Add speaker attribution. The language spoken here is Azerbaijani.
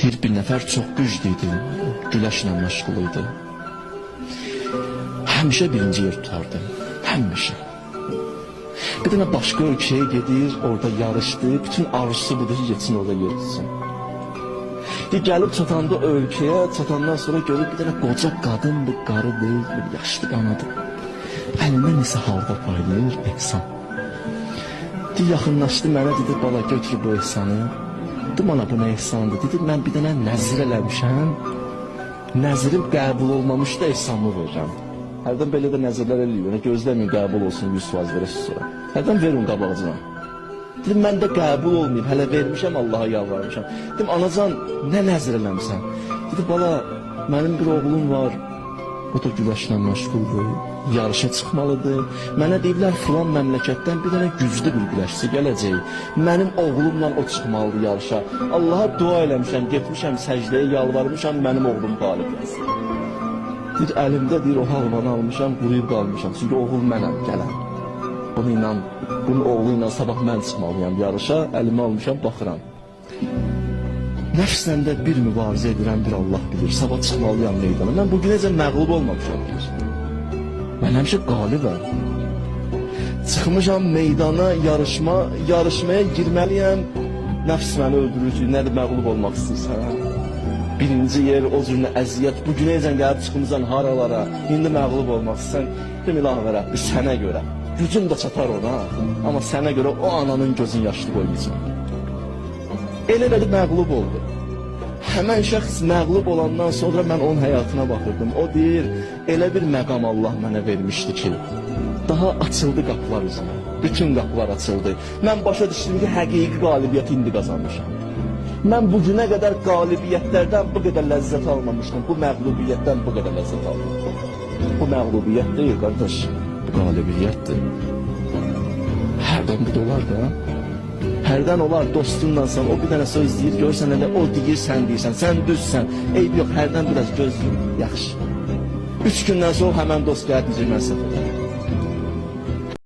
Speaker 1: Deyir bir nəfər çox güclü idi, güləşlə məşğul idi. Həmişə birinci yer tutardı, həmişə. Bir dənə başqa ölkəyə gedir, orada yarışdı, bütün arzusu budur ki, geçsin orada yer tutsun. Gəlib çatanda ölkəyə, çatandan sonra görüb bir dənə qoca qadındır, qarı deyil, bir yaşlı qanadır. Əlindən nəsə halda paylayır, ehsan. Yaxınlaşdı mənə, dedi, bala götür bu ehsanı. Dedim, ana bu nə ehsandır? Dedi, mən bir dənə nəzir eləmişəm, nəzirim qəbul olmamış da ehsanımı verirəm. Hərdən belə də nəzirlər eləyir, gözləməyin qəbul olsun, 100% verəsiz sonra. Hərdən verin qabağıcına. Dedim, mən də qəbul olmayayım, hələ vermişəm, Allaha yalvarmışam. Dedim, anacan, nə nəzir eləmişsən? Dedi, bala, mənim bir oğlum var, o da güləşlə məşğuldur, yarışa çıxmalıdır. Mənə deyiblər, filan məmləkətdən bir dənə güclü bir güləşçi gələcək. Mənim oğlumla o çıxmalıdır yarışa. Allaha dua eləmişəm, getmişəm səcdəyə, yalvarmışam, mənim oğlum qalib gəlsin. Deyir, əlimdə deyir, o halvanı almışam, quruyub qalmışam. Çünki oğul mənəm, gələm. Bunun oğlu ilə sabah mən çıxmalıyam yarışa, əlimi almışam, baxıram. Nəfslə də bir mübarizə edirəm, bir Allah bilir. Sabah çıxmalıyam meydana. Mən bugünəcə məğlub olmamışam. Mən həmişə qalibəm. Çıxmışam meydana, yarışmaya girməliyəm. Nəfs məni öldürür ki, nədir məğlub olmaq istəyirsən? Birinci yer, o cürünə əziyyət. Bugünəcə gəlib çıxmışsan haralara, indi məğlub olmaq istəyirsən. Dem ilahə Rəbbi, sənə görə. Gücüm də çatar ona, amma sənə görə o ananın gözün yaşlı qoymayacaq. Elə də məğlub oldu. Həmən şəxs məğlub olandan sonra mən onun həyatına baxırdım. O deyir, elə bir məqam Allah mənə vermişdi ki, daha açıldı qapılar üzümə. Bütün qapılar açıldı. Mən başa düşdüm ki, həqiqi qalibiyyət indi qazanmışam. Mən bugünə qədər qalibiyyətlərdən bu qədər ləzzət almamışdım. Bu məğlubiyyətdən bu qədər ləzzət almamışdım. Bu məğlubiyyət deyil, qardaş. Bu qalibiyyətdir. Hərdən bir də olar da. Hərdən olar dostundansan, o bir dənə söz deyir, görürsən elə o deyir, sən deyirsən, sən düzsən, eyb yox, hərdən biraz göz yaxşı. 3 gündən sonra həmən dost gəlib deyir, mən səhv edirəm.